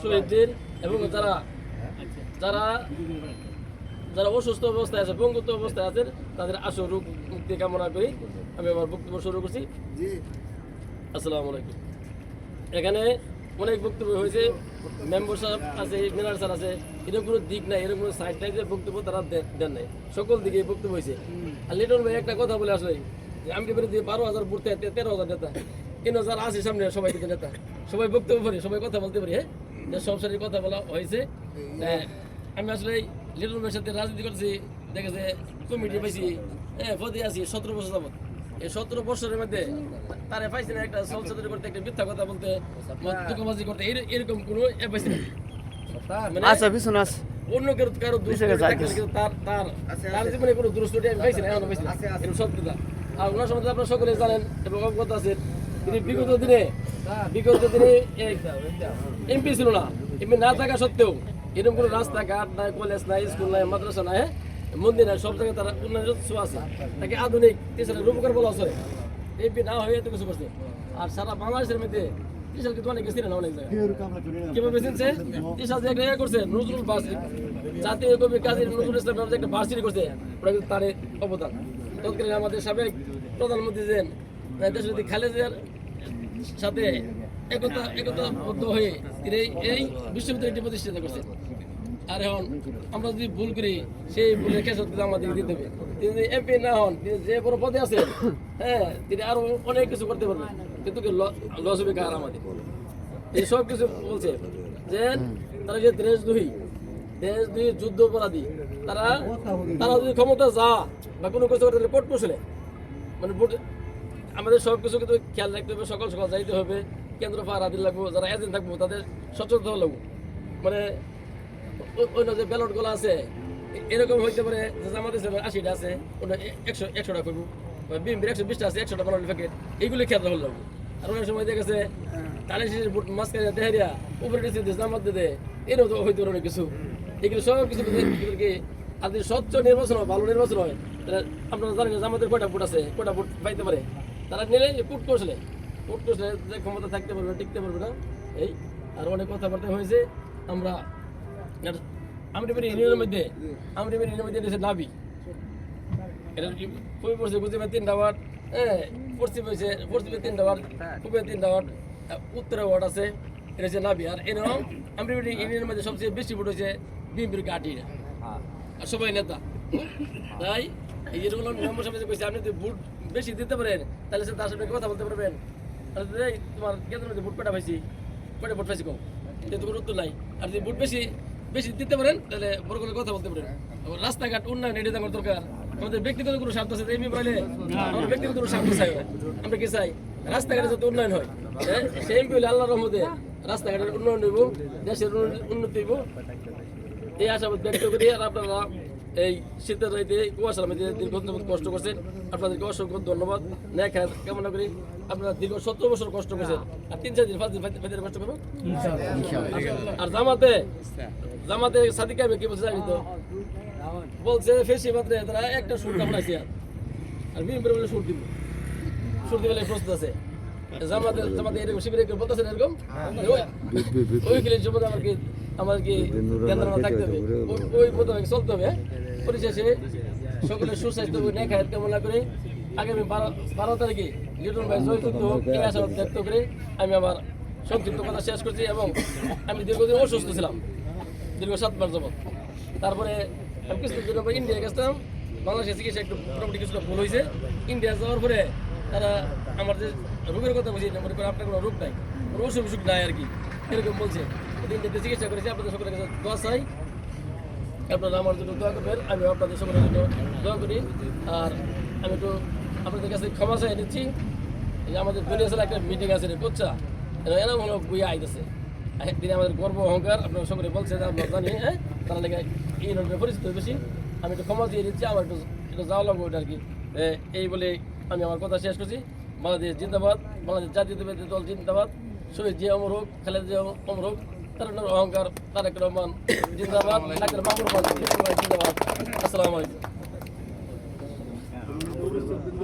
শহীদদের এবং যারা যারা যারা অসুস্থ অবস্থায় আছে, পঙ্গুত্ব অবস্থায় আছেন, তাদের আশু রোগ মুক্তি কামনা করি আমি আমার বক্তব্য শুরু করছি। আসসালামু আলাইকুম। এখানে অনেক বক্তব্য হয়েছে, মেম্বার সাহেব আছে, মিনার স্যার আছে, এরকম কোনো দিক নাই, এরকম কোনো সাইড নাই যে বক্তব্য তারা দেন নাই, সকল দিকে বক্তব্য হয়েছে। আর লিটন ভাই একটা কথা বলে আসলে যে আমি বিরুদ্ধে 12,000 ভোট 13,000 নেতা, 3,000 আছে সামনে, সবাই কিন্তু নেতা, সবাই বক্তব্য পারি, সবাই কথা বলতে পারি, হ্যাঁ, যে সব সারি কথা বলা হয়েছে। আমি আসলে লিটন ভাইয়ের সাথে রাজনীতি করছি, দেখেছে কমিটি পাইছি, হ্যাঁ, পদে আছি 17 বছর যাবত। এই 17 বছরের মধ্যে তারা পাইছে না একটা সংসদের করতে, একটা মিথ্যা কথা বলতে, দুঃখবাজি করতে, এরকম কোনো পাইছে না। আচ্ছা পিছনে আস অন্য কারো দোষ তার জীবনে কোনো দূরস্বটি আমি পাইছি না, এখনো পাইছি না, এরকম সত্যতা। আর ওনার সম্বন্ধে আপনারা সকলে জানেন এবং অবগত আছেন, তিনি বিগত দিনে এমপি ছিল না, এমপি না থাকা সত্ত্বেও এরকম কোনো রাস্তাঘাট নাই, কলেজ নাই, স্কুল নাই, মাদ্রাসা নাই, মন্দির নাই, সব জায়গায় তারা উন্নয়নের ছোঁয়া আছে। তাকে আধুনিক দেশের রূপকার বলা আছে, এমপি না হয়ে এত কিছু করছে। আর সারা বাংলাদেশের মধ্যে ত্রিশাল কিন্তু অনেক গেছিল না, অনেক জায়গায় কিভাবে চিনছে। ত্রিশাল যে একটা করছে নজরুল ভার্সিটি, জাতীয় কবি কাজী নজরুল ইসলাম নামে একটা ভার্সিটি করছে, ওটা কিন্তু তার অবদান। তৎকালীন আমাদের সাবেক প্রধানমন্ত্রী যে দেশপতি খালেদার সাথে একতাবদ্ধ হয়ে তিনি এই বিশ্ববিদ্যালয়টি প্রতিষ্ঠিত করছে। আর এখন আমরা যদি ভুল করি, সেই ভুলের খেসারত আমাদের দিতে হবে। তিনি যদি এমপি না হন, তিনি যে বড় পদে আছেন, হ্যাঁ, তিনি আরো অনেক কিছু করতে পারবেন, কিন্তু লস হবে কার আমাদের। এই সব কিছু বলছে যে তারা যে দেশদ্রোহী যুদ্ধ অপরাধী, তারা যদি ক্ষমতা যা বা কোনো কিছু করতে কোর্ট কৌশলে, মানে আমাদের সব কিছু কিন্তু খেয়াল রাখতে হবে। সকাল সকাল যাইতে হবে, কেন্দ্র পাহারা দিতে লাগবো, যারা এজেন্ট থাকবো তাদের সচেতন হওয়া লাগবো। মানে অন্য যে ব্যালটগুলো আছে এরকম হইতে পারে যে জামাতে 80টা আছে, ওটা 100টা করবো, বিএমপির 120টা আছে, 100টা বানানো প্যাকেট, এইগুলি খেয়াল রাখা লাগবো। আর অনেক সময় দেখেছে তাদের শেষের বুট মাঝখানে দেহারিয়া উপরে দিচ্ছে জামাত দিতে, এরও তো হইতে পারে অনেক কিছু। এগুলো সব কিছু কি আর যদি স্বচ্ছ নির্বাচন হয়, ভালো নির্বাচন হয়, তাহলে আপনারা জানেন যে আমাদের কয়টা ভোট আছে, কয়টা ভোট পাইতে পারে, তারা নিলে কোর্ট কৌশলে যে ক্ষমতা থাকতে পারবে, টিকতে পারবে না। এই আর অনেক কথাবার্তা হয়েছে। আমরা ইউনিয়নের মধ্যে দিয়েছে নাবি, এটা খুবই পড়ছে, বুঝতে 3টা ওয়ার্ড, হ্যাঁ, পশ্চিমে 3টা ওয়ার্ড, পূবে 3টা ওয়ার্ড, উত্তরে ওয়ার্ড আছে, এটা হচ্ছে নাবি। আর এরকম আমরা ইউনিয়নের মধ্যে সবচেয়ে বেশি ভোট হয়েছে বিএনপির গাটিরা, আর সবাই নেতা। তাই এই যেগুলো মেম্বার সাহেব কইছে, আপনি যদি ভোট বেশি দিতে পারেন তাহলে সে তার সাথে কথা বলতে পারবেন। তাহলে তোমার কেন্দ্রের মধ্যে ভোট কটা পাইছি, কটা ভোট পাইছি কম, কিন্তু কোনো উত্তর নাই। আর যদি ভোট বেশি দিতে পারেন তাহলে বড় করে কথা বলতে পারেন। রাস্তাঘাট উন্নয়ন এটা আমার দরকার। আমাদের ব্যক্তিগত কোনো স্বার্থ আছে এমনি পাইলে আমার ব্যক্তিগত কোনো স্বার্থ চাই না। আমরা কি চাই রাস্তাঘাটে যাতে উন্নয়ন হয়, সেই এমপি হলে আল্লাহর রহমতে রাস্তাঘাটের উন্নয়ন হইব, দেশের উন্নতি হইব, এই আশাবাদ ব্যক্ত করি। আর আপনারা এই শীতের রাইতে কুয়াশার মধ্যে দীর্ঘদিন কষ্ট করছেন, আপনাদেরকে অসংখ্য ধন্যবাদ। ন্যায় খায় কামনা করি। আপনারা দীর্ঘ 17 বছর কষ্ট করছেন, আর 3-4 দিন 5 দিন কষ্ট করবো। আর জামাতে সাদিকা আমি কি বলছে জানি তো, বলছে ফেসি মাত্রে তারা একটা সুর কামড়াইছে, আর বিএনপির বলে সুর দিবে প্রস্তুত আছে। জামাতে এরকম শিবিরে বলতেছে এরকম, ওইগুলি জমা আমার কি কেন্দ্র থাকতে হবে, ওই মোতাবেক চলতে হবে। পরিশেষে সকলের সুস্বাস্থ্য ন্যায় খায়াত কামনা করে আগামী 12 তারিখে লিটন ভাই জয়যুক্ত হোক এই আশাবাদ ব্যক্ত করে আমি আমার সংক্ষিপ্ত কথা শেষ করছি। এবং আমি দীর্ঘদিন অসুস্থ ছিলাম, দীর্ঘ 7 মাস যাবত। তারপরে আমি কিছুদিন পর ইন্ডিয়া গেছিলাম, বাংলাদেশে চিকিৎসা একটু মোটামুটি কিছুটা ভুল হয়েছে। ইন্ডিয়া যাওয়ার পরে তারা আমার যে রোগের কথা বলছি, মনে করে আপনার কোনো রোগ নাই, কোনো অসুখ নাই আর কি, এরকম বলছে। ইন্ডিয়াতে চিকিৎসা করেছি। আপনাদের সকলের কাছে দোয়া চাই, আপনারা আমার জন্য দোয়া করবেন, আমি আপনাদের সকলের জন্য দোয়া করি। আর আমি একটু আপনাদের কাছে ক্ষমা চাই নিচ্ছি যে আমাদের দুনিয়া ছাড়া একটা মিটিং আছে রে কোচ্চা, এরকম হলো বইয়া আইতেছে। তিনি আমাদের গর্ব অহংকার, আপনারা সকলে বলছেন, আমরা জানি, হ্যাঁ, তারা লেগে এই রকমের পরিচিত বেশি। আমি একটু ক্ষমা দিয়ে দিচ্ছি, আমার একটু যাওয়া লাগবে ওটা আর কি। এই বলে আমি আমার কথা শেষ করছি। বাংলাদেশ জিন্দাবাদ, বাংলাদেশ জাতীয়তাবাদী দল জিন্দাবাদ, শহীদ জিয়া অমর হোক, খালেদা জিয়া অমর হোক, তার অহংকার তারেক রহমান জিন্দাবাদ, ডাক্তার মামুনুর রহমান জিন্দাবাদ। আসসালামু আলাইকুম।